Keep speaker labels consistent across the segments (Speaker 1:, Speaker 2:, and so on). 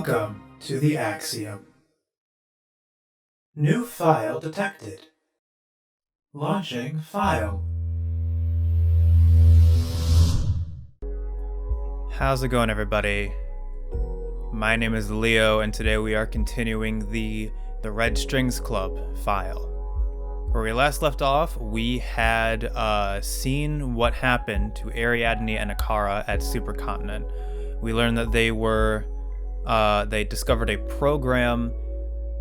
Speaker 1: Welcome to the Axiom. New file detected. Launching file.
Speaker 2: How's it going, everybody? My name is Leo, and today we are continuing the Red Strings Club file. Where we last left off, we had seen what happened to Ariadne and Akara at Supercontinent. We learned that they discovered a program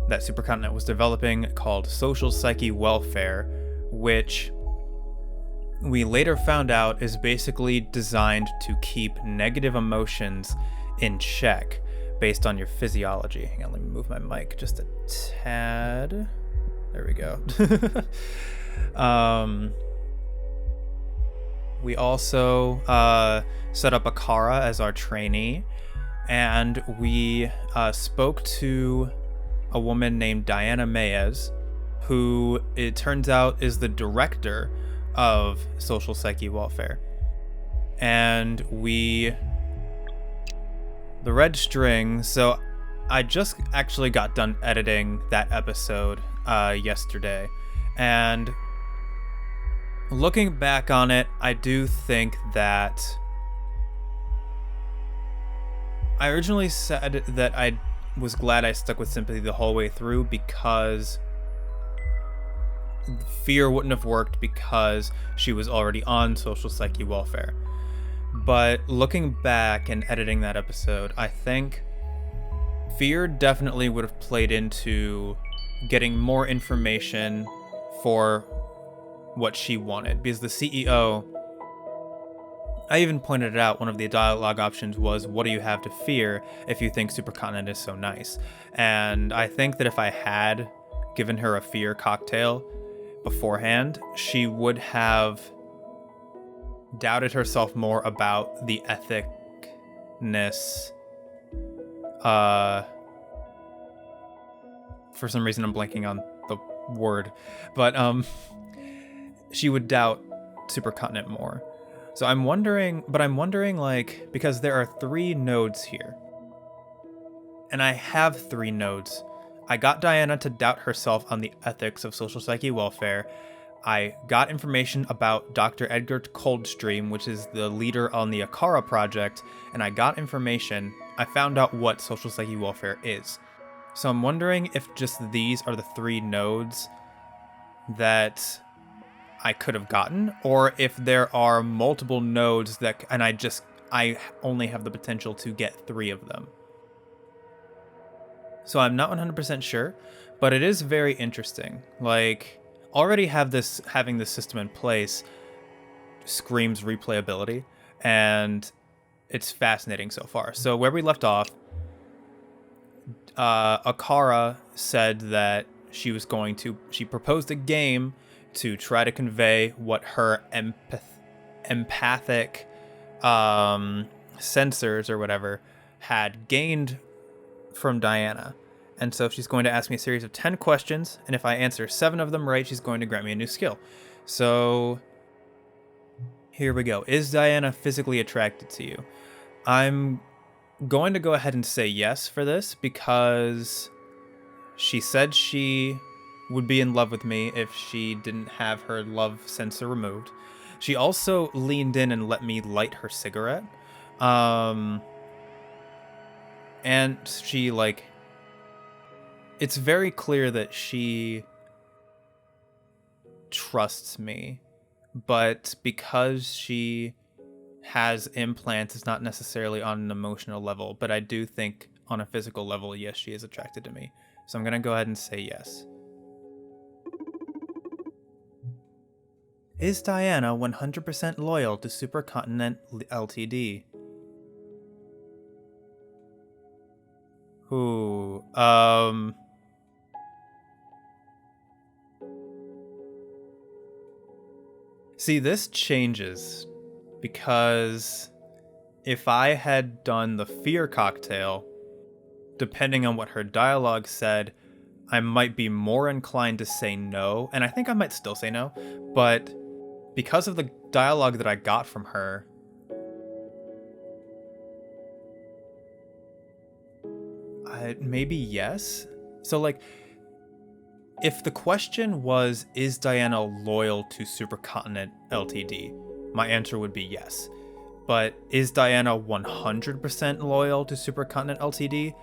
Speaker 2: that Supercontinent was developing called Social Psyche Welfare, which we later found out is basically designed to keep negative emotions in check based on your physiology. Hang on, let me move my mic just a tad. There we go. We also set up Akara as our trainee, and we spoke to a woman named Diana Mayes, who it turns out is the director of Social Psyche Welfare. And the Red String, so I just actually got done editing that episode yesterday, and looking back on it, I do think that I originally said that I was glad I stuck with sympathy the whole way through because fear wouldn't have worked because she was already on Social Psyche Welfare. But looking back and editing that episode, I think fear definitely would have played into getting more information for what she wanted, because the CEO, I even pointed it out, one of the dialogue options was, what do you have to fear if you think Supercontinent is so nice? And I think that if I had given her a fear cocktail beforehand, she would have doubted herself more about the ethicness. For some reason I'm blanking on the word, but she would doubt Supercontinent more. So I'm wondering, like, because there are 3 nodes here, and I have 3 nodes. I got Diana to doubt herself on the ethics of Social Psyche Welfare. I got information about Dr. Edgar Coldstream, which is the leader on the Akara project, and I found out what Social Psyche Welfare is. So I'm wondering if just these are the 3 nodes that I could have gotten, or if there are multiple nodes and I only have the potential to get 3 of them. So I'm not 100% sure, but it is very interesting. Like, already having this system in place screams replayability, and it's fascinating so far. So where we left off, Akara said that she proposed a game to try to convey what her empathic sensors or whatever had gained from Diana. And so she's going to ask me a series of 10 questions, and if I answer 7 of them right, she's going to grant me a new skill. So here we go. Is Diana physically attracted to you? I'm going to go ahead and say yes for this because she said she would be in love with me if she didn't have her love sensor removed. She also leaned in and let me light her cigarette. And she, like, it's very clear that she trusts me, but because she has implants, it's not necessarily on an emotional level, but I do think on a physical level, yes, she is attracted to me. So I'm going to go ahead and say yes. Is Diana 100% loyal to Supercontinent Ltd? Ooh, see, this changes because if I had done the fear cocktail, depending on what her dialogue said, I might be more inclined to say no, and I think I might still say no, but because of the dialogue that I got from her, maybe yes. So, like, if the question was, is Diana loyal to Supercontinent Ltd? My answer would be yes. But is Diana 100% loyal to Supercontinent Ltd?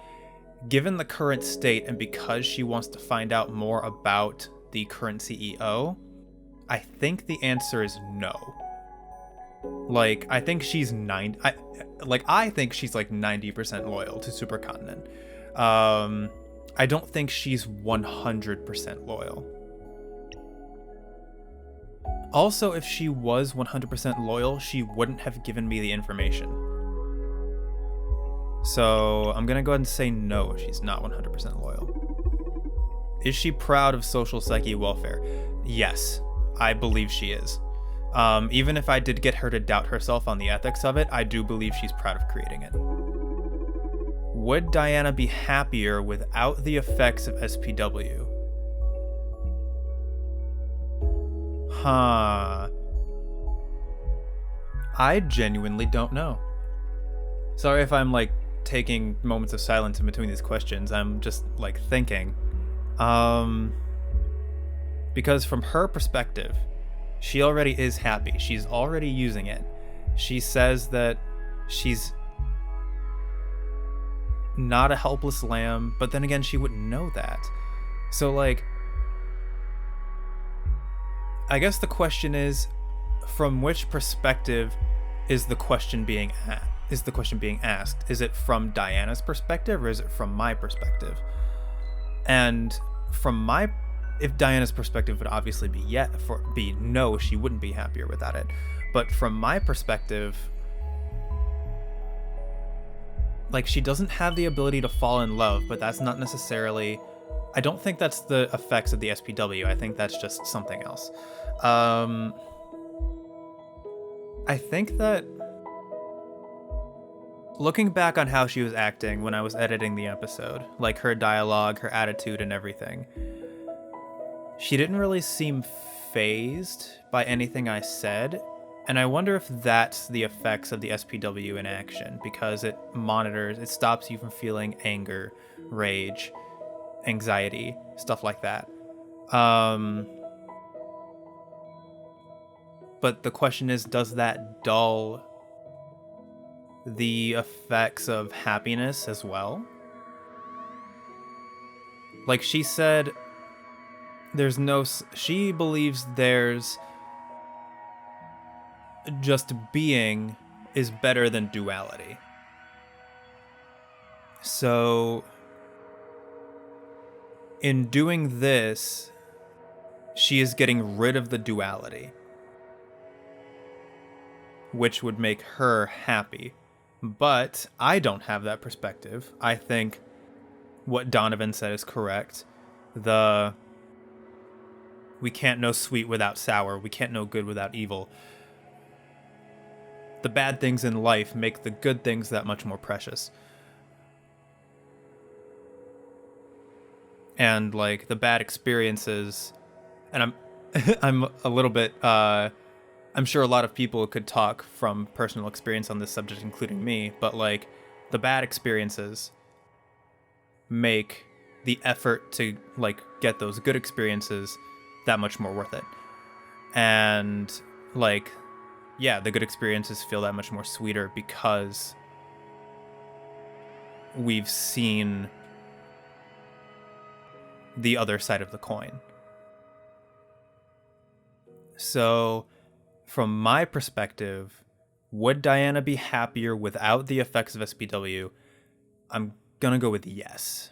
Speaker 2: Given the current state and because she wants to find out more about the current CEO, I think the answer is no. Like, I think she's I think she's like 90% loyal to Supercontinent. I don't think she's 100% loyal. Also, if she was 100% loyal, she wouldn't have given me the information. So I'm gonna go ahead and say no, she's not 100% loyal. Is she proud of social psyche welfare? Yes, I believe she is. Even if I did get her to doubt herself on the ethics of it, I do believe she's proud of creating it. Would Diana be happier without the effects of SPW? Huh. I genuinely don't know. Sorry if I'm like taking moments of silence in between these questions. I'm just like thinking. Because from her perspective, she already is happy. She's already using it. She says that she's not a helpless lamb, but then again, she wouldn't know that. So, like, I guess the question is, from which perspective is the question being asked? Is it from Diana's perspective or is it from my perspective? And if Diana's perspective would obviously be no, she wouldn't be happier without it. But from my perspective, like, she doesn't have the ability to fall in love, but that's not necessarily... I don't think that's the effects of the SPW. I think that's just something else. I think that... looking back on how she was acting when I was editing the episode, like her dialogue, her attitude, and everything, she didn't really seem fazed by anything I said. And I wonder if that's the effects of the SPW in action, because it stops you from feeling anger, rage, anxiety, stuff like that. But the question is, does that dull the effects of happiness as well? Like, she said, she believes there's just being is better than duality. So in doing this, she is getting rid of the duality, which would make her happy. But I don't have that perspective. I think what Donovan said is correct. We can't know sweet without sour. We can't know good without evil. The bad things in life make the good things that much more precious. And, like, the bad experiences, and I'm a little bit, I'm sure a lot of people could talk from personal experience on this subject, including me, but, like, the bad experiences make the effort to, like, get those good experiences that much more worth it. And, like, yeah, the good experiences feel that much more sweeter because we've seen the other side of the coin. So, from my perspective, would Diana be happier without the effects of SPW? I'm gonna go with yes.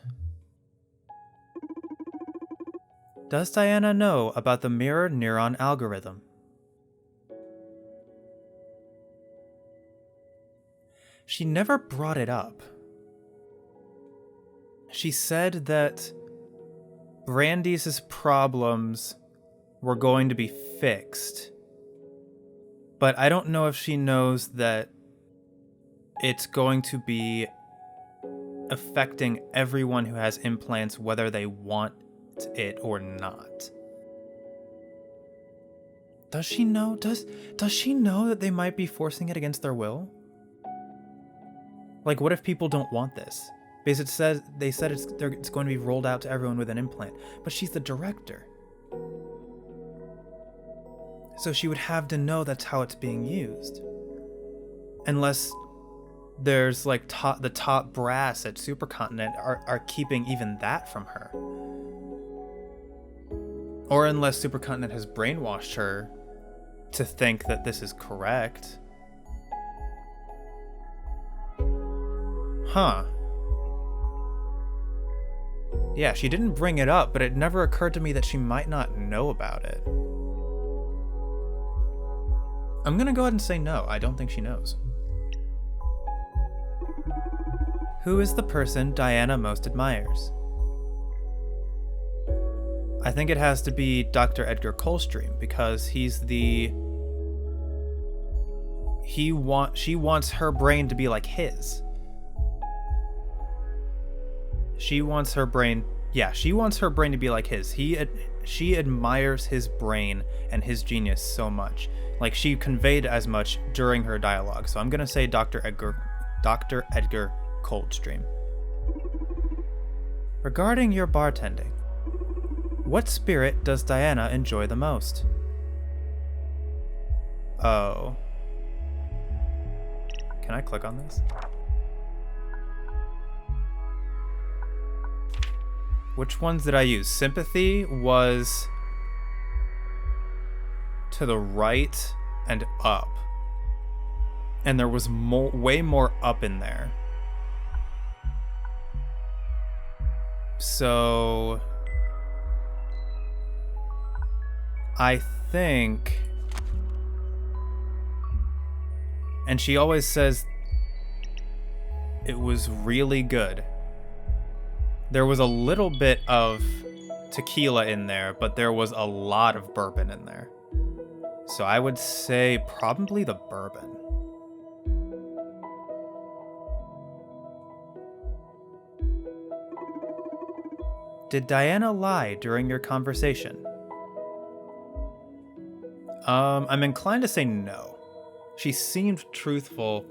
Speaker 2: Does Diana know about the mirror neuron algorithm? She never brought it up. She said that Brandeis' problems were going to be fixed, but I don't know if she knows that it's going to be affecting everyone who has implants, whether they want it or not. Does she know? Does she know that they might be forcing it against their will? Like, what if people don't want this? Because they said it's going to be rolled out to everyone with an implant. But she's the director. So she would have to know that's how it's being used. Unless there's like the top brass at Supercontinent are keeping even that from her. Or unless Supercontinent has brainwashed her to think that this is correct. Huh. Yeah, she didn't bring it up, but it never occurred to me that she might not know about it. I'm gonna go ahead and say no. I don't think she knows. Who is the person Diana most admires? I think it has to be Dr. Edgar Coldstream, because she wants her brain to be like his. She wants her brain to be like his. She admires his brain and his genius so much. Like, she conveyed as much during her dialogue. So I'm gonna say Dr. Edgar Coldstream. Regarding your bartending, what spirit does Diana enjoy the most? Oh. Can I click on this? Which ones did I use? Sympathy was to the right and up. And there was way more up in there. So I think, and she always says it was really good. There was a little bit of tequila in there, but there was a lot of bourbon in there. So I would say probably the bourbon. Did Diana lie during your conversation? I'm inclined to say no. She seemed truthful.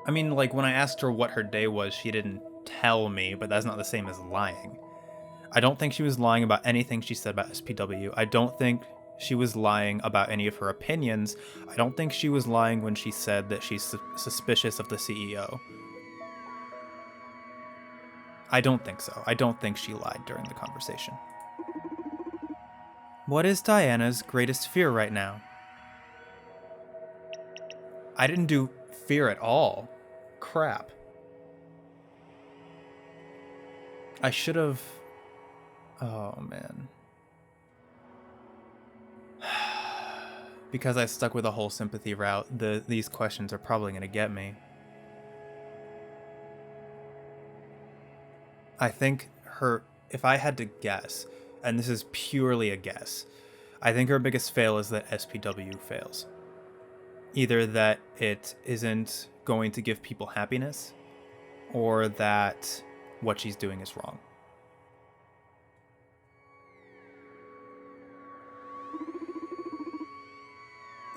Speaker 2: I mean, like, when I asked her what her day was, she didn't tell me, but that's not the same as lying. I don't think she was lying about anything she said about SPW. I don't think she was lying about any of her opinions. I don't think she was lying when she said that she's suspicious of the CEO. I don't think so. I don't think she lied during the conversation. What is Diana's greatest fear right now? I didn't do fear at all. Crap. I should have... Oh, man. Because I stuck with the whole sympathy route, these questions are probably going to get me. I think if I had to guess, and this is purely a guess, I think her biggest fail is that SPW fails. Either that it isn't going to give people happiness, or that what she's doing is wrong.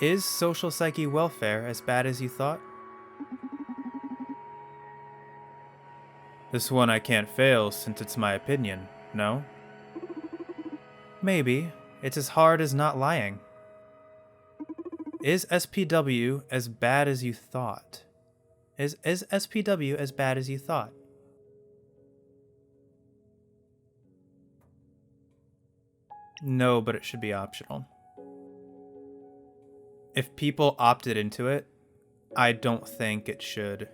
Speaker 2: Is social psyche welfare as bad as you thought? This one I can't fail since it's my opinion, no? Maybe. It's as hard as not lying. Is SPW as bad as you thought? Is SPW as bad as you thought? No, but it should be optional. If people opted into it, I don't think it should.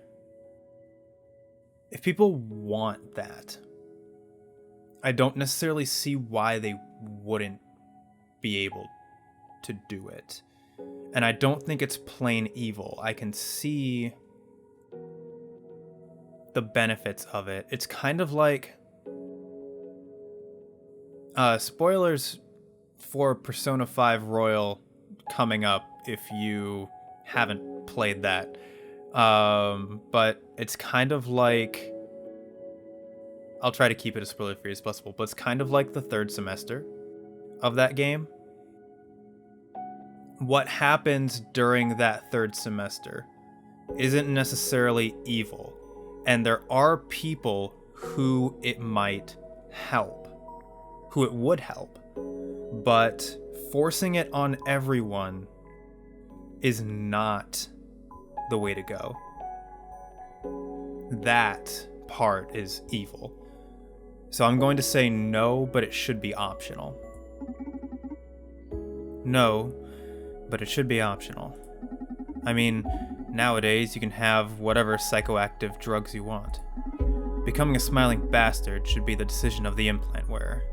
Speaker 2: If people want that, I don't necessarily see why they wouldn't be able to do it. And I don't think it's plain evil. I can see the benefits of it. It's kind of like... spoilers for Persona 5 Royal coming up if you haven't played that. But it's kind of like... I'll try to keep it as spoiler-free as possible, but it's kind of like the third semester of that game. What happens during that third semester isn't necessarily evil. And there are people who it might help, who it would help, but forcing it on everyone is not the way to go. That part is evil. So I'm going to say no, but it should be optional. No, but it should be optional. I mean, nowadays you can have whatever psychoactive drugs you want. Becoming a smiling bastard should be the decision of the implant wearer.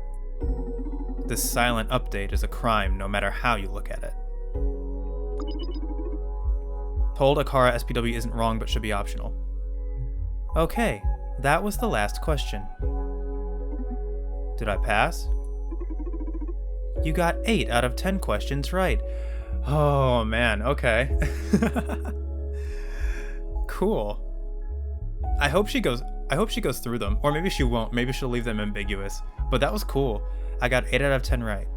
Speaker 2: This silent update is a crime no matter how you look at it. Told Akara SPW isn't wrong but should be optional. Okay, that was the last question. Did I pass? You got 8 out of 10 questions right. Oh man, okay. Cool. I hope she goes through them, or maybe she won't. Maybe she'll leave them ambiguous. But that was cool. I got 8 out of 10 right.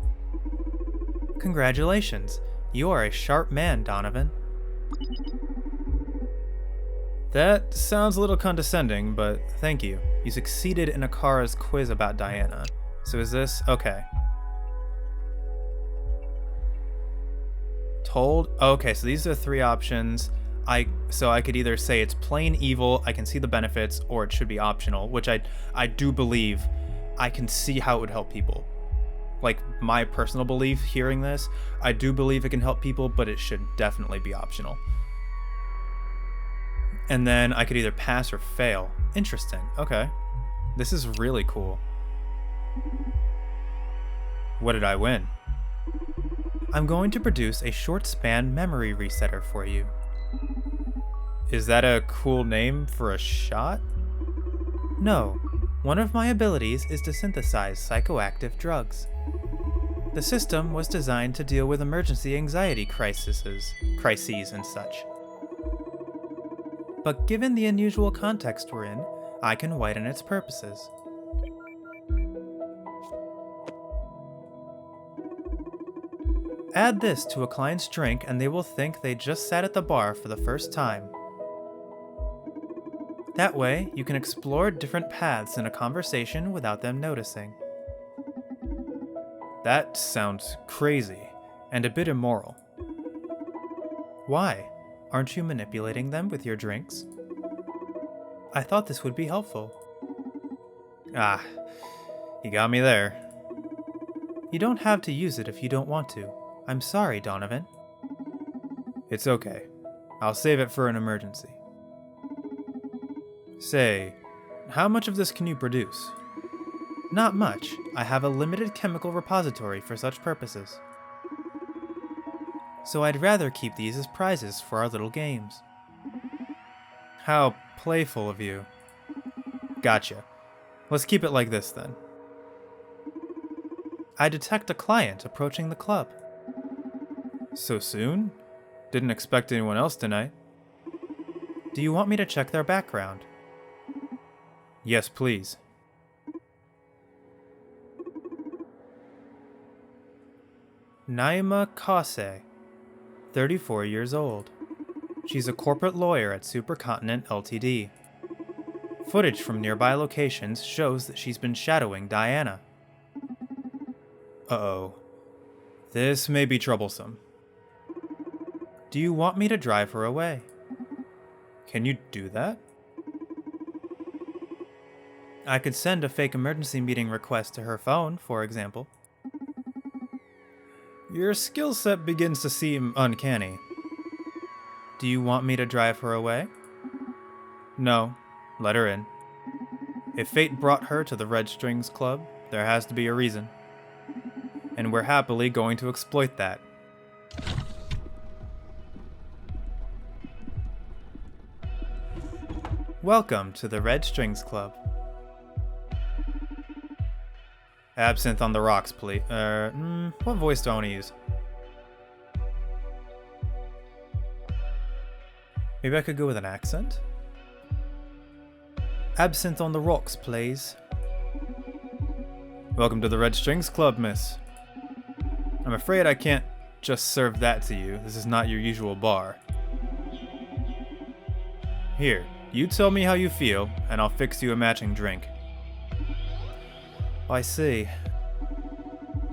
Speaker 2: Congratulations. You are a sharp man, Donovan. That sounds a little condescending, but thank you. You succeeded in Akara's quiz about Diana. So is this okay? Told? Okay, so these are 3 options. So I could either say it's plain evil, I can see the benefits, or it should be optional, which I do believe I can see how it would help people. Like, my personal belief hearing this, I do believe it can help people, but it should definitely be optional. And then I could either pass or fail. Interesting, okay. This is really cool. What did I win? I'm going to produce a short span memory resetter for you. Is that a cool name for a shot? No. One of my abilities is to synthesize psychoactive drugs. The system was designed to deal with emergency anxiety crises and such. But given the unusual context we're in, I can widen its purposes. Add this to a client's drink and they will think they just sat at the bar for the first time. That way, you can explore different paths in a conversation without them noticing. That sounds crazy, and a bit immoral. Why? Aren't you manipulating them with your drinks? I thought this would be helpful. Ah, you got me there. You don't have to use it if you don't want to. I'm sorry, Donovan. It's okay. I'll save it for an emergency. Say, how much of this can you produce? Not much. I have a limited chemical repository for such purposes. So I'd rather keep these as prizes for our little games. How playful of you. Gotcha. Let's keep it like this then. I detect a client approaching the club. So soon? Didn't expect anyone else tonight. Do you want me to check their background? Yes, please. Naima Kase, 34 years old. She's a corporate lawyer at Supercontinent Ltd. Footage from nearby locations shows that she's been shadowing Diana. Uh-oh. This may be troublesome. Do you want me to drive her away? Can you do that? I could send a fake emergency meeting request to her phone, for example. Your skill set begins to seem uncanny. Do you want me to drive her away? No, let her in. If fate brought her to the Red Strings Club, there has to be a reason. And we're happily going to exploit that. Welcome to the Red Strings Club. Absinthe on the rocks, please. What voice do I want to use? Maybe I could go with an accent? Absinthe on the rocks, please. Welcome to the Red Strings Club, miss. I'm afraid I can't just serve that to you. This is not your usual bar. Here, you tell me how you feel, and I'll fix you a matching drink. I see.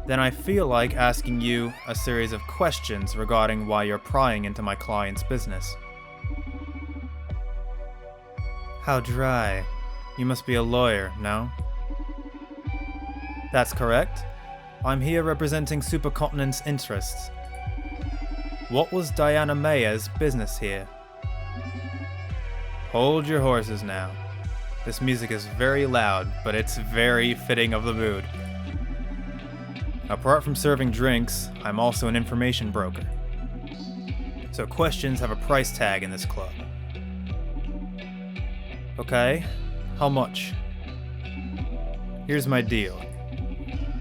Speaker 2: Then I feel like asking you a series of questions regarding why you're prying into my client's business. How dry. You must be a lawyer, no? That's correct. I'm here representing Supercontinent's interests. What was Diana Mayer's business here? Hold your horses now. This music is very loud, but it's very fitting of the mood. Apart from serving drinks, I'm also an information broker. So questions have a price tag in this club. Okay, how much? Here's my deal.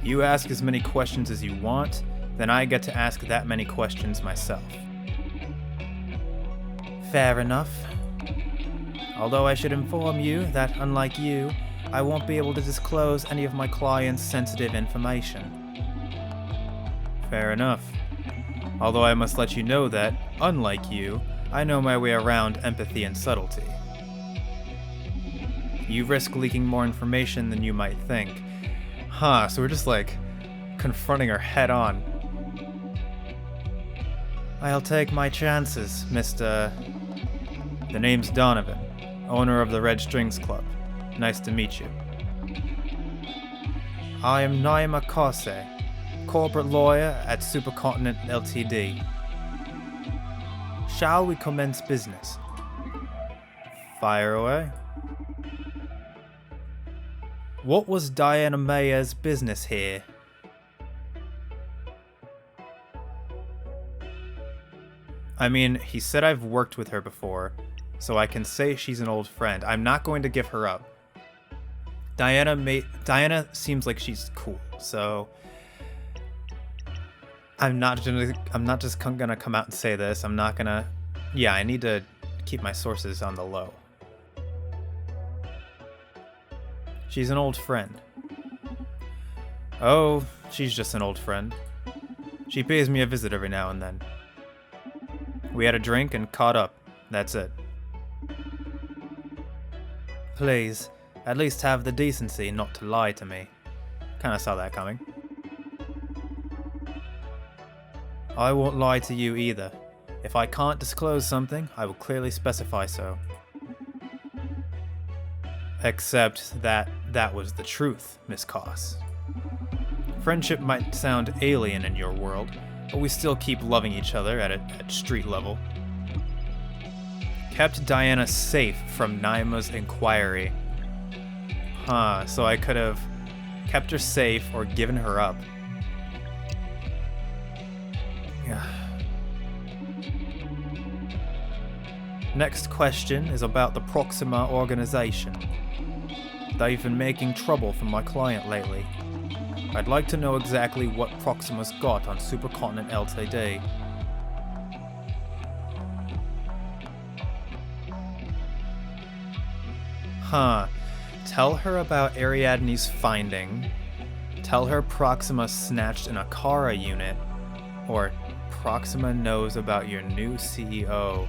Speaker 2: You ask as many questions as you want, then I get to ask that many questions myself. Fair enough. Although I should inform you that, unlike you, I won't be able to disclose any of my clients' sensitive information. Fair enough. Although I must let you know that, unlike you, I know my way around empathy and subtlety. You risk leaking more information than you might think. Huh, so we're just like confronting her head on. I'll take my chances, Mr. The name's Donovan, owner of the Red Strings Club. Nice to meet you. I am Naima Kase, corporate lawyer at Supercontinent Ltd. Shall we commence business? Fire away. What was Diana Mayer's business here? I mean, he said I've worked with her before, so I can say she's an old friend. I'm not going to give her up. Diana seems like she's cool, so I'm not just gonna come out and say this. I'm not gonna. Yeah, I need to keep my sources on the low. She's an old friend. Oh, she's just an old friend. She pays me a visit every now and then. We had a drink and caught up. That's it. Please, at least have the decency not to lie to me. Kinda saw that coming. I won't lie to you either. If I can't disclose something, I will clearly specify so. Except that was the truth, Miss Koss. Friendship might sound alien in your world, but we still keep loving each other at street level. Kept Diana safe from Naima's inquiry. Huh, so I could have kept her safe or given her up. Yeah. Next question is about the Proxima organization. They've been making trouble for my client lately. I'd like to know exactly what Proxima's got on Supercontinent Ltd. Huh. Tell her about Ariadne's finding. Tell her Proxima snatched an Akara unit. Or Proxima knows about your new CEO.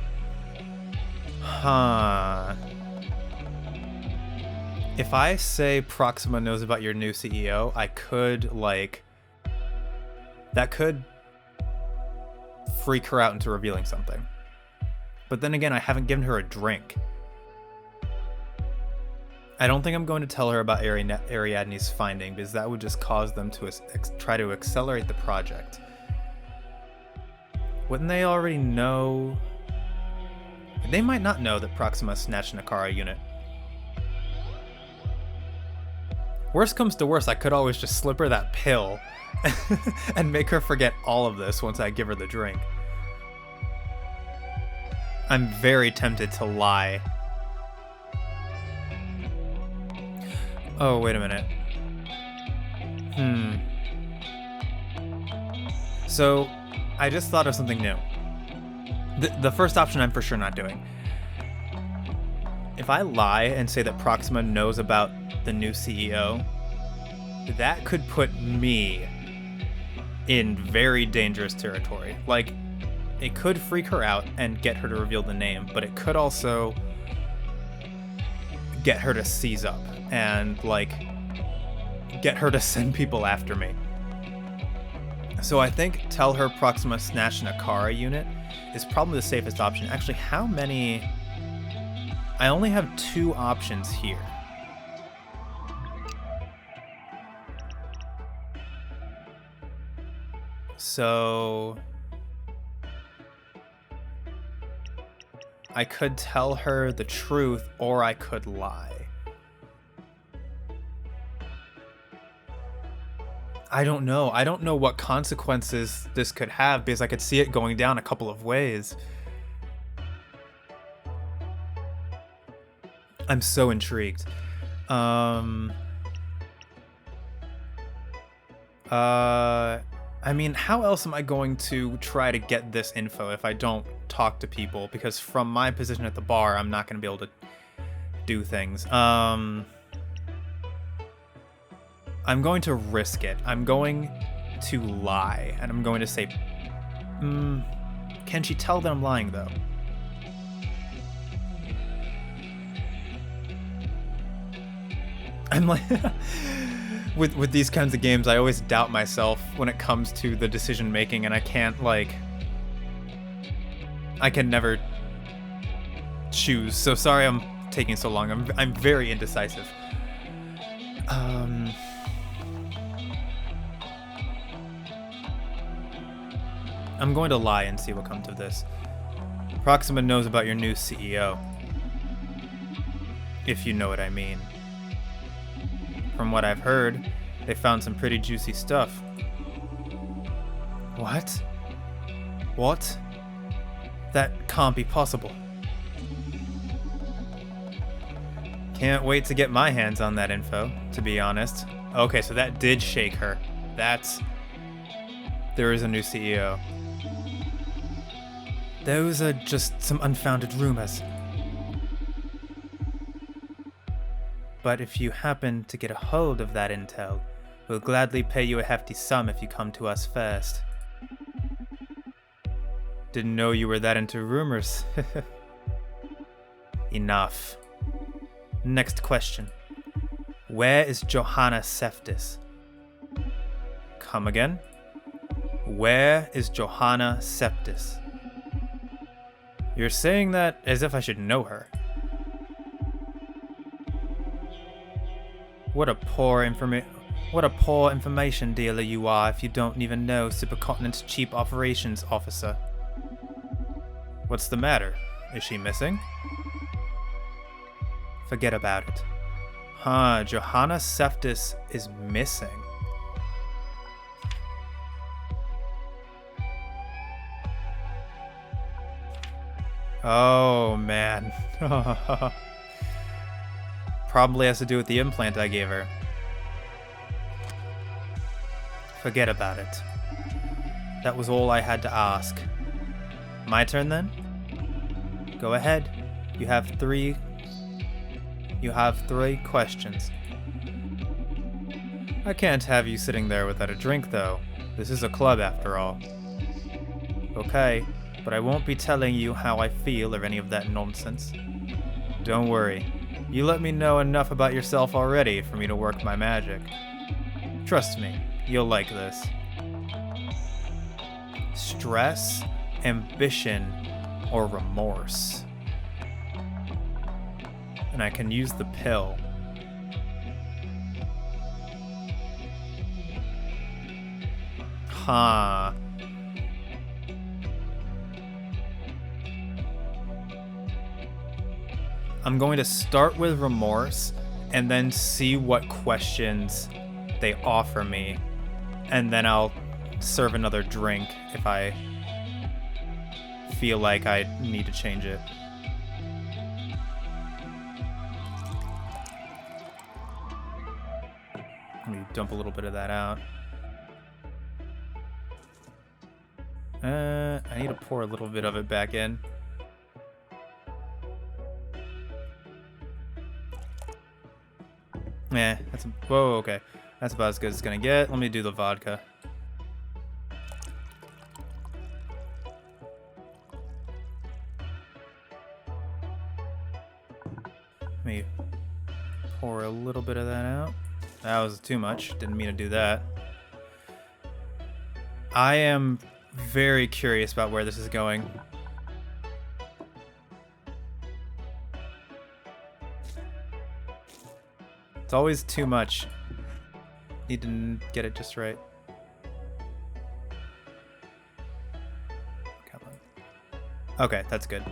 Speaker 2: Huh. If I say Proxima knows about your new CEO, I could, that could freak her out into revealing something. But then again, I haven't given her a drink. I don't think I'm going to tell her about Ariadne's finding, because that would just cause them to try to accelerate the project. Wouldn't they already know? They might not know that Proxima snatched an Akara unit. Worst comes to worst, I could always just slip her that pill and make her forget all of this once I give her the drink. I'm very tempted to lie. Oh, wait a minute. So, I just thought of something new. The first option I'm for sure not doing. If I lie and say that Proxima knows about the new CEO, that could put me in very dangerous territory. Like, it could freak her out and get her to reveal the name, but it could also get her to seize up and, get her to send people after me. So I think tell her Proxima snatched an Akara unit is probably the safest option. Actually, how many? I only have 2 options here. So I could tell her the truth or I could lie. I don't know. I don't know what consequences this could have because I could see it going down a couple of ways. I'm so intrigued. I mean, how else am I going to try to get this info if I don't talk to people? Because from my position at the bar, I'm not going to be able to do things. I'm going to risk it. I'm going to lie, and I'm going to say, can she tell that I'm lying, though? I'm like, with these kinds of games, I always doubt myself when it comes to the decision making, and I can't, like, I can never choose. So sorry I'm taking so long. I'm very indecisive. I'm going to lie and see what comes of this. Proxima knows about your new CEO. If you know what I mean. From what I've heard, they found some pretty juicy stuff. What? What? That can't be possible. Can't wait to get my hands on that info, to be honest. Okay, so that did shake her. There is a new CEO. Those are just some unfounded rumors. But if you happen to get a hold of that intel, we'll gladly pay you a hefty sum if you come to us first. Didn't know you were that into rumors. Enough. Next question. Where is Johanna Seftis? Come again? Where is Johanna Seftis? You're saying that as if I should know her. What a poor information dealer you are if you don't even know Supercontinent's Chief Operations Officer. What's the matter? Is she missing? Forget about it. Huh, Johanna Seftis is missing. Oh, man. Probably has to do with the implant I gave her. Forget about it. That was all I had to ask. My turn then? Go ahead. You have three questions. I can't have you sitting there without a drink, though. This is a club, after all. Okay, but I won't be telling you how I feel or any of that nonsense. Don't worry. You let me know enough about yourself already for me to work my magic. Trust me, you'll like this. Stress, ambition, or remorse. And I can use the pill. Huh. I'm going to start with remorse and then see what questions they offer me. And then I'll serve another drink if I feel like I need to change it. Let me dump a little bit of that out. I need to pour a little bit of it back in. Yeah, whoa, okay. That's about as good as it's gonna get. Let me do the vodka. Let me pour a little bit of that out. That was too much. Didn't mean to do that. I am very curious about where this is going. It's always too much. Need to get it just right. Come on. Okay, that's good.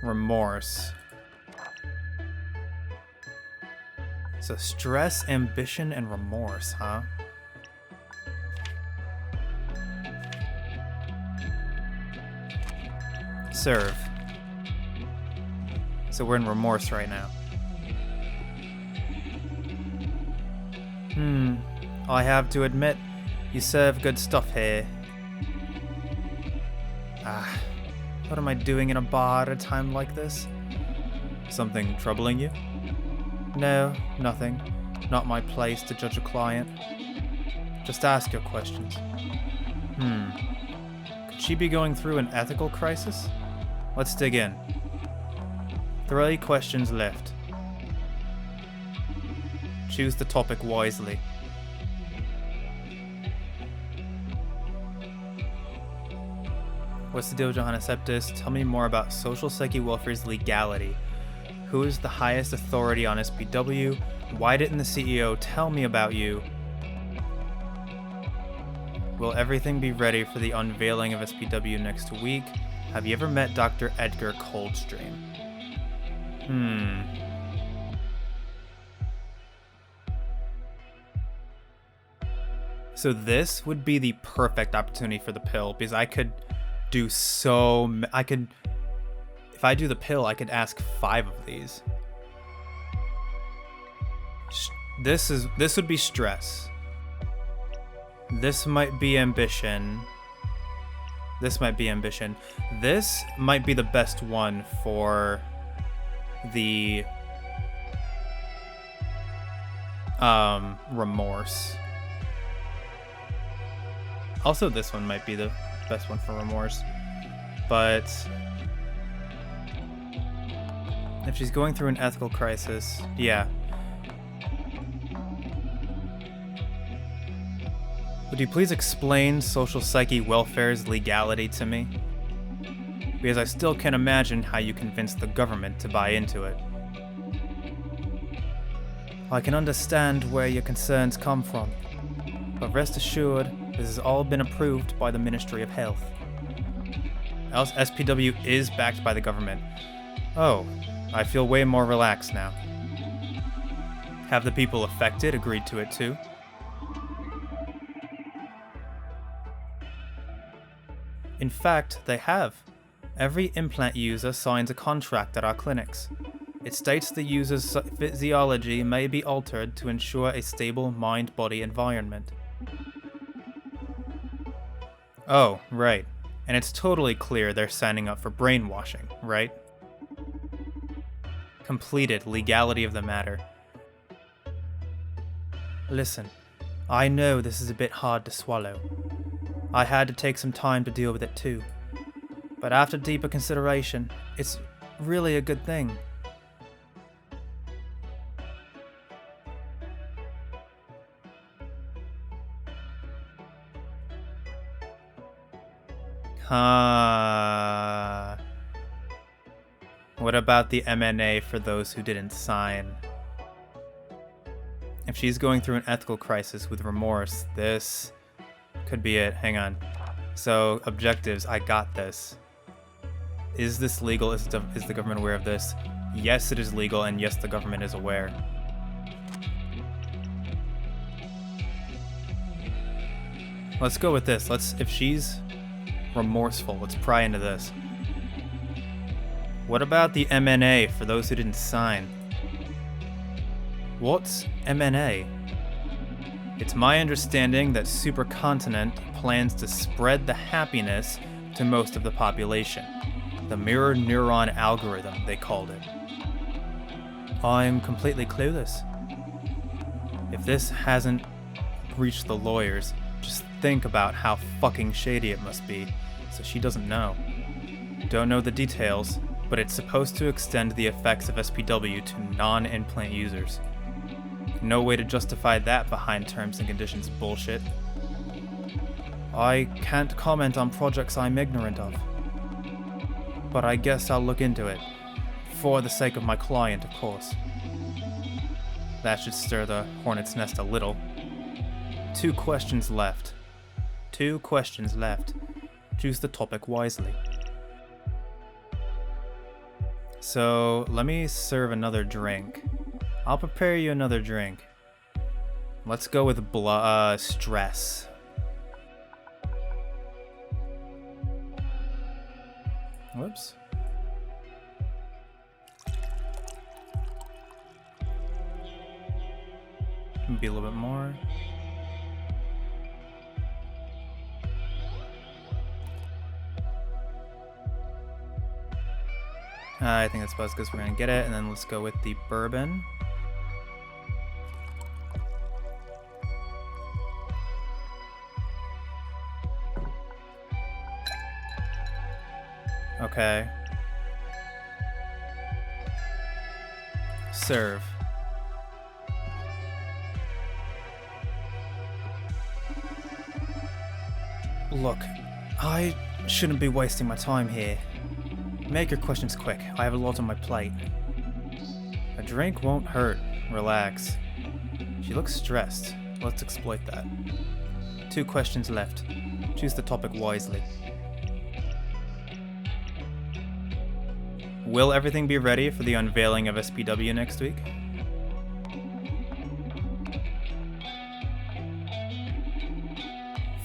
Speaker 2: Remorse. So stress, ambition, and remorse, huh? Serve. So we're in remorse right now. I have to admit, you serve good stuff here. What am I doing in a bar at a time like this? Something troubling you? No, nothing. Not my place to judge a client. Just ask your questions. Could she be going through an ethical crisis? Let's dig in. 3 questions left. Choose the topic wisely. What's the deal, Johannes Septus? Tell me more about social psyche welfare's legality. Who is the highest authority on SPW? Why didn't the CEO tell me about you? Will everything be ready for the unveiling of SPW next week? Have you ever met Dr. Edgar Coldstream? So this would be the perfect opportunity for the pill, because I could do if I do the pill, I could ask 5 of these. This would be stress. This might be ambition. This might be ambition. This might be the best one for the remorse. Also, this one might be the best one for remorse. But if she's going through an ethical crisis, yeah. Would you please explain social psyche welfare's legality to me? Because I still can't imagine how you convinced the government to buy into it. I can understand where your concerns come from, but rest assured, this has all been approved by the Ministry of Health. Else SPW is backed by the government. Oh, I feel way more relaxed now. Have the people affected agreed to it too? In fact, they have. Every implant user signs a contract at our clinics. It states the user's physiology may be altered to ensure a stable mind-body environment. Oh, right. And it's totally clear they're signing up for brainwashing, right? Completed legality of the matter. Listen, I know this is a bit hard to swallow. I had to take some time to deal with it too. But after deeper consideration, it's really a good thing. What about the MNA for those who didn't sign? If she's going through an ethical crisis with remorse, this could be it. Hang on. So, objectives, I got this. Is this legal? Is the government aware of this? Yes, it is legal, and yes, the government is aware. Let's go with this. If she's remorseful, let's pry into this. What about the MNA for those who didn't sign? What's MNA? It's my understanding that Supercontinent plans to spread the happiness to most of the population. The mirror neuron algorithm, they called it. I'm completely clueless. If this hasn't reached the lawyers, just think about how fucking shady it must be, so she doesn't know. Don't know the details, but it's supposed to extend the effects of SPW to non-implant users. No way to justify that behind terms and conditions bullshit. I can't comment on projects I'm ignorant of, but I guess I'll look into it, for the sake of my client, of course. That should stir the hornet's nest a little. 2 questions left. 2 questions left. Choose the topic wisely. So, let me serve another drink. I'll prepare you another drink. Let's go with stress. Whoops. Be a little bit more. I think that's about as good as we're gonna get it, and then let's go with the bourbon. Okay. Serve. Look, I shouldn't be wasting my time here. Make your questions quick. I have a lot on my plate. A drink won't hurt. Relax. She looks stressed. Let's exploit that. 2 questions left. Choose the topic wisely. Will everything be ready for the unveiling of SPW next week?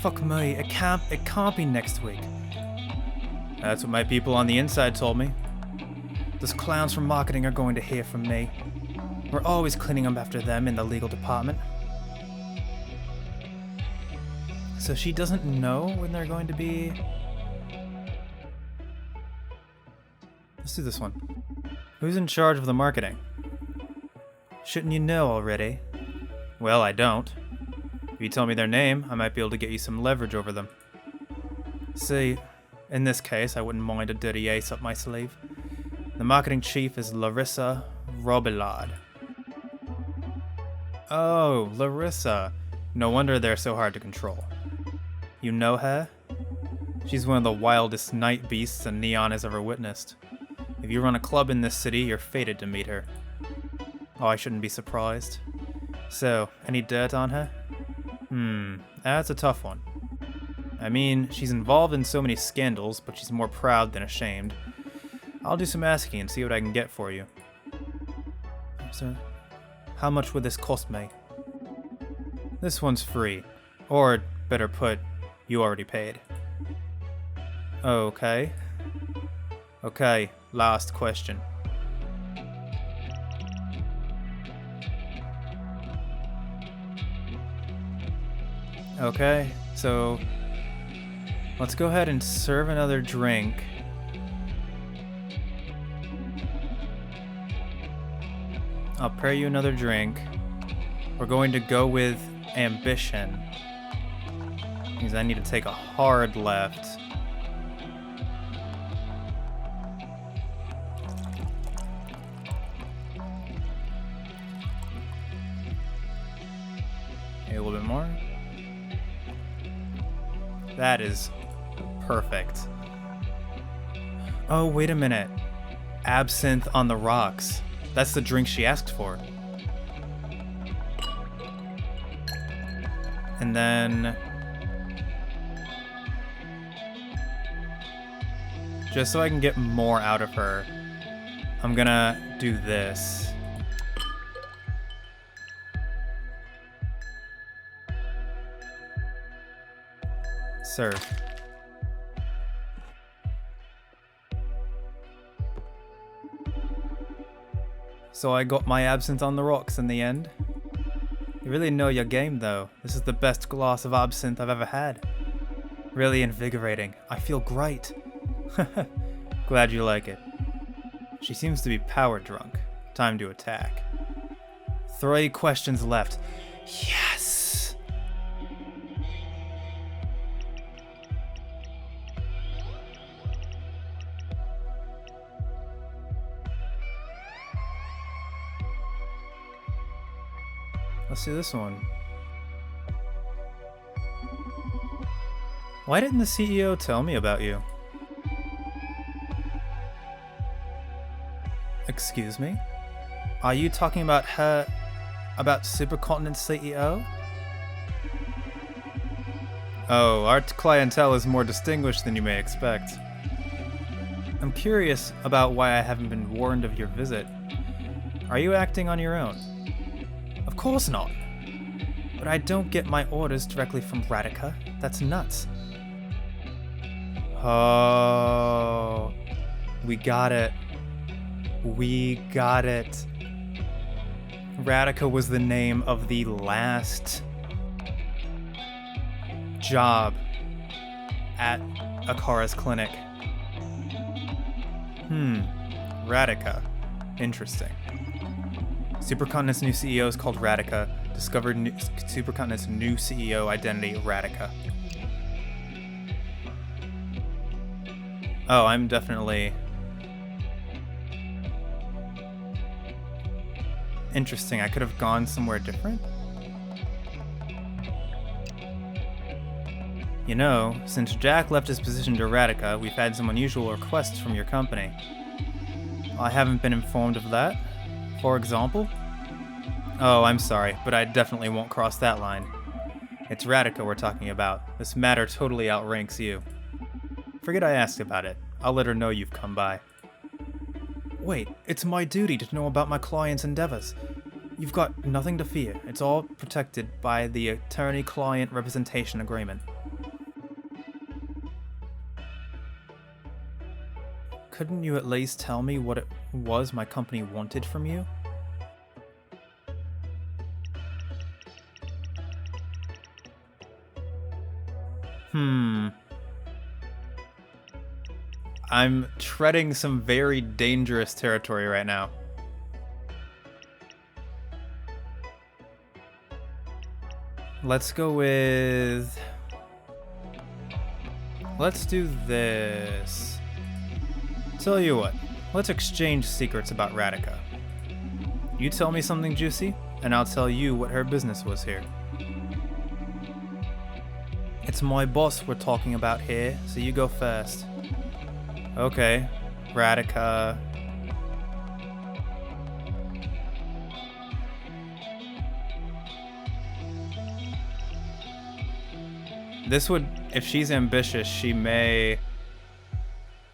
Speaker 2: Fuck me, it can't be next week. That's what my people on the inside told me. Those clowns from marketing are going to hear from me. We're always cleaning up after them in the legal department. So she doesn't know when they're going to be... Let's do this one. Who's in charge of the marketing? Shouldn't you know already? Well, I don't. If you tell me their name, I might be able to get you some leverage over them. See, in this case, I wouldn't mind a dirty ace up my sleeve. The marketing chief is Larissa Robillard. Oh, Larissa. No wonder they're so hard to control. You know her? She's one of the wildest night beasts a Neon has ever witnessed. If you run a club in this city, you're fated to meet her. Oh, I shouldn't be surprised. So, any dirt on her? That's a tough one. I mean, she's involved in so many scandals, but she's more proud than ashamed. I'll do some asking and see what I can get for you. So, how much would this cost me? This one's free. Or, better put, you already paid. Okay. Okay, last question. Okay, so let's go ahead and serve another drink. I'll pair you another drink. We're going to go with ambition, because I need to take a hard left. A little bit more. That is perfect. Oh, wait a minute. Absinthe on the rocks. That's the drink she asked for. And then... just so I can get more out of her, I'm gonna do this. Serve. So I got my absinthe on the rocks in the end. You really know your game though. This is the best glass of absinthe I've ever had. Really invigorating. I feel great. Glad you like it. She seems to be power drunk. Time to attack. 3 questions left. Yes! Let's do this one. Why didn't the CEO tell me about you? Excuse me? Are you talking about her... about Supercontinent CEO? Oh, our clientele is more distinguished than you may expect. I'm curious about why I haven't been warned of your visit. Are you acting on your own? Of course not. But I don't get my orders directly from Radica. That's nuts. Oh, we got it. We got it. Radica was the name of the last job at Akara's clinic. Radica. Interesting. Supercontinent's new CEO is called Radica. Discovered Supercontinent's new CEO identity, Radica. Oh, I'm definitely... Interesting, I could have gone somewhere different? You know, since Jack left his position to Radica, we've had some unusual requests from your company. I haven't been informed of that. For example? Oh, I'm sorry, but I definitely won't cross that line. It's Radica we're talking about. This matter totally outranks you. Forget I asked about it. I'll let her know you've come by. Wait, it's my duty to know about my client's endeavors. You've got nothing to fear. It's all protected by the attorney-client representation agreement. Couldn't you at least tell me what it was my company wanted from you? I'm treading some very dangerous territory right now. Let's go with... Let's do this. Tell you what, let's exchange secrets about Radica. You tell me something juicy, and I'll tell you what her business was here. It's my boss we're talking about here, so you go first. Okay, Radica. This would, if she's ambitious, she may...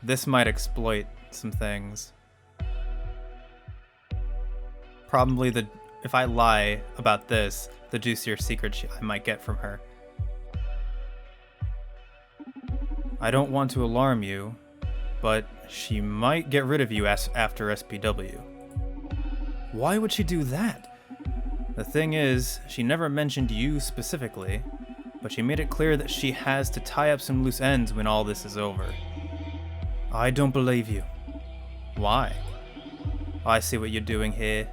Speaker 2: This might exploit some things. Probably if I lie about this, the juicier secret I might get from her. I don't want to alarm you, but she might get rid of you after SPW. Why would she do that? The thing is, she never mentioned you specifically, but she made it clear that she has to tie up some loose ends when all this is over. I don't believe you. Why? I see what you're doing here.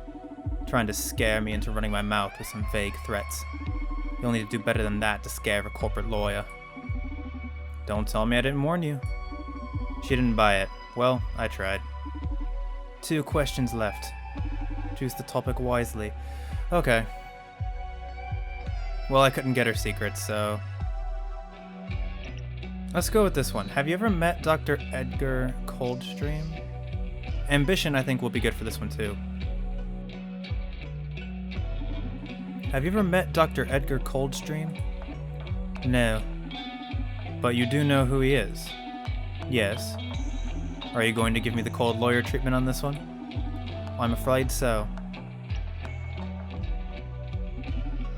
Speaker 2: Trying to scare me into running my mouth with some vague threats. You'll need to do better than that to scare a corporate lawyer. Don't tell me I didn't warn you. She didn't buy it. Well, I tried. 2 questions left. Choose the topic wisely. Okay. Well, I couldn't get her secrets, so... Let's go with this one. Have you ever met Dr. Edgar Coldstream? Ambition, I think, will be good for this one, too. Have you ever met Dr. Edgar Coldstream? No. But you do know who he is? Yes. Are you going to give me the cold lawyer treatment on this one? I'm afraid so.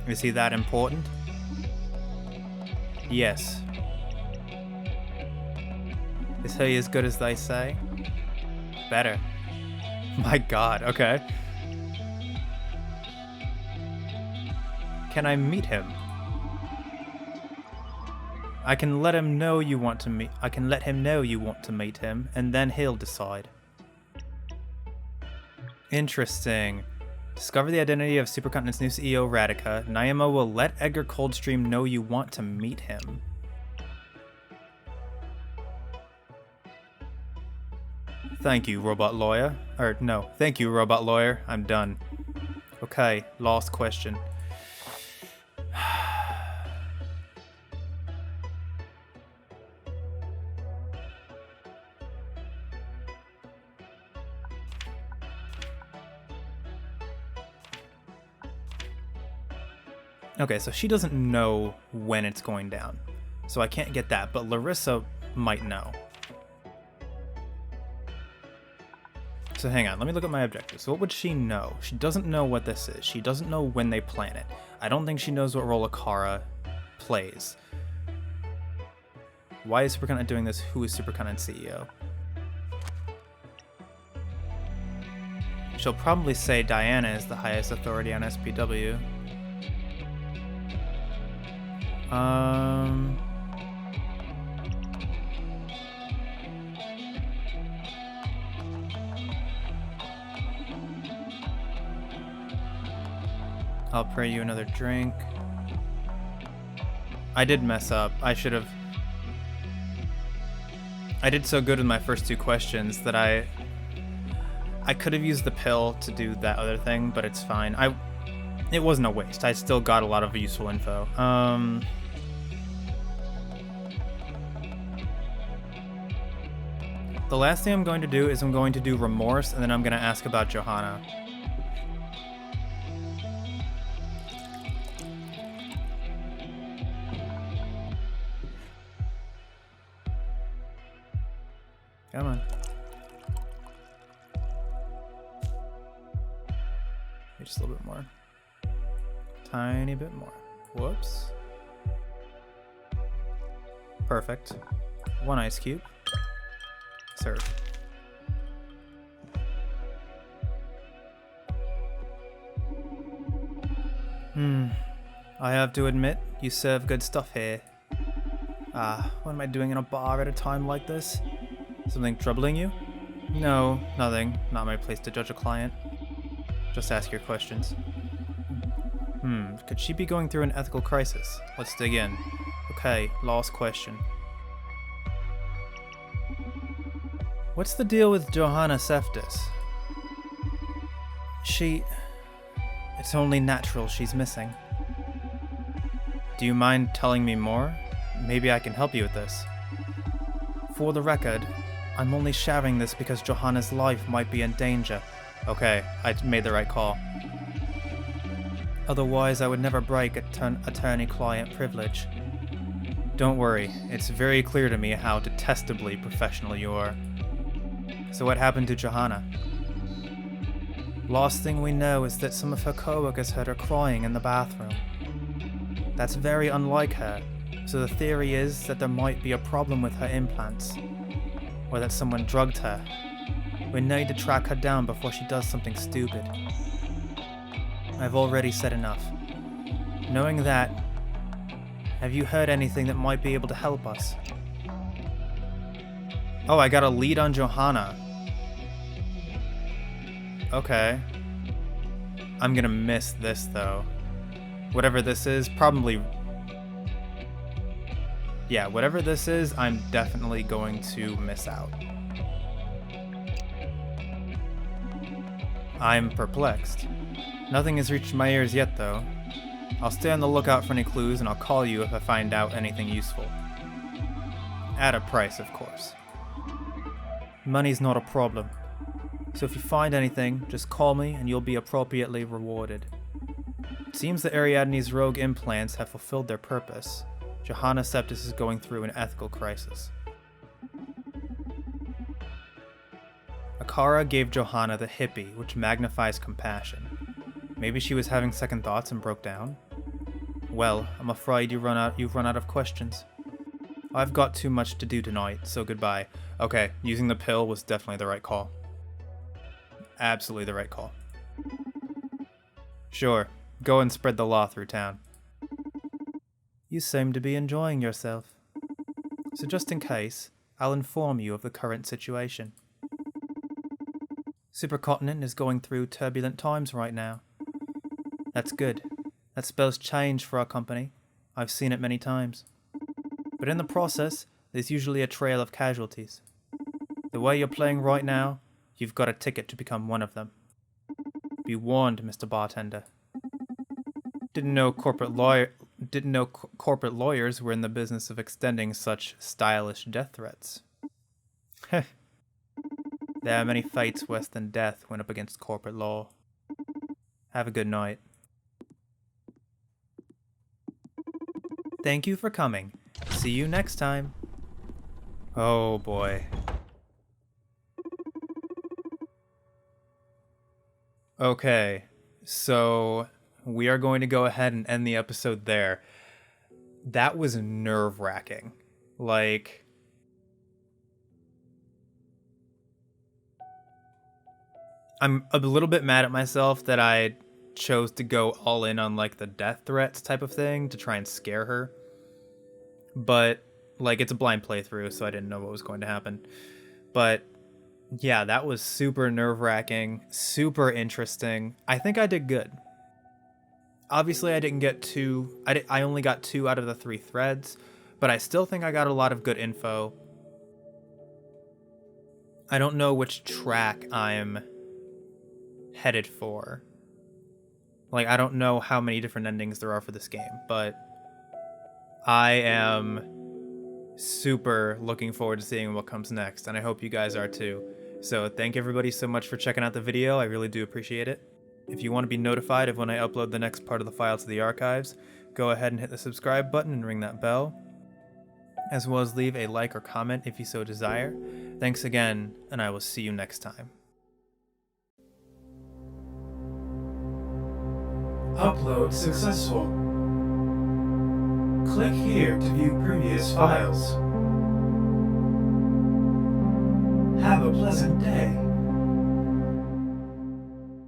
Speaker 2: Is he that important? Yes. Is he as good as they say? Better. My god, okay. Can I meet him? I can let him know you want to meet. I can let him know you want to meet him, and then he'll decide. Interesting. Discover the identity of Supercontinent's new CEO, Radica. Naima will let Edgar Coldstream know you want to meet him. Thank you, robot lawyer. Thank you, robot lawyer. I'm done. Okay, last question. Okay, so she doesn't know when it's going down. So I can't get that, but Larissa might know. So hang on, let me look at my objectives. What would she know? She doesn't know what this is. She doesn't know when they plan it. I don't think she knows what role Akara plays. Why is Supercontinent doing this? Who is Supercontinent CEO? She'll probably say Diana is the highest authority on SPW. I'll pray you another drink. I did mess up. I did so good with my first two questions that I could have used the pill to do that other thing, but it's fine. It wasn't a waste. I still got a lot of useful info. The last thing I'm going to do is I'm going to do remorse, and then I'm going to ask about Johanna. Come on. Just a little bit more. Tiny bit more. Whoops. Perfect. One ice cube. Serve. I have to admit, you serve good stuff here. What am I doing in a bar at a time like this? Something troubling you? No, nothing. Not my place to judge a client. Just ask your questions. Could she be going through an ethical crisis? Let's dig in. Okay, last question. What's the deal with Johanna Seftis? It's only natural she's missing. Do you mind telling me more? Maybe I can help you with this. For the record, I'm only sharing this because Johanna's life might be in danger. Okay, I made the right call. Otherwise, I would never break attorney-client privilege. Don't worry, it's very clear to me how detestably professional you are. So what happened to Johanna? Last thing we know is that some of her coworkers heard her crying in the bathroom. That's very unlike her, so the theory is that there might be a problem with her implants, or that someone drugged her. We need to track her down before she does something stupid. I've already said enough. Knowing that, have you heard anything that might be able to help us? Oh, I got a lead on Johanna. Okay. I'm gonna miss this, though. Whatever this is, probably... Yeah, whatever this is, I'm definitely going to miss out. I'm perplexed. Nothing has reached my ears yet, though. I'll stay on the lookout for any clues, and I'll call you if I find out anything useful. At a price, of course. Money's not a problem. So if you find anything, just call me and you'll be appropriately rewarded. It seems that Ariadne's rogue implants have fulfilled their purpose. Johanna Seftis is going through an ethical crisis. Akara gave Johanna the hippie, which magnifies compassion. Maybe she was having second thoughts and broke down? Well, I'm afraid you've run out of questions. I've got too much to do tonight, so goodbye. Okay, using the pill was definitely the right call. Absolutely the right call. Sure, go and spread the law through town. You seem to be enjoying yourself. So just in case, I'll inform you of the current situation. Supercontinent is going through turbulent times right now. That's good. That spells change for our company. I've seen it many times. But in the process, there's usually a trail of casualties. The way you're playing right now, you've got a ticket to become one of them. Be warned, Mr. Bartender. Didn't know corporate lawyers were in the business of extending such stylish death threats. Heh. There are many fates worse than death when up against corporate law. Have a good night. Thank you for coming. See you next time. Oh boy. Okay, so we are going to go ahead and end the episode there. That was nerve-wracking. Like, I'm a little bit mad at myself that I chose to go all in on like the death threats type of thing to try and scare her. But like, it's a blind playthrough, so I didn't know what was going to happen. But yeah, that was super nerve-wracking, super interesting. I think I did good. Obviously, I didn't get two. I only got 2 out of the 3 threads, but I still think I got a lot of good info. I don't know which track I'm headed for. Like, I don't know how many different endings there are for this game, but I am super looking forward to seeing what comes next, and I hope you guys are too. So thank everybody so much for checking out the video. I really do appreciate it. If you want to be notified of when I upload the next part of the file to the archives, go ahead and hit the subscribe button and ring that bell, as well as leave a like or comment if you so desire. Thanks again, and I will see you next time.
Speaker 1: Upload successful. Click here to view previous files. Have a pleasant day.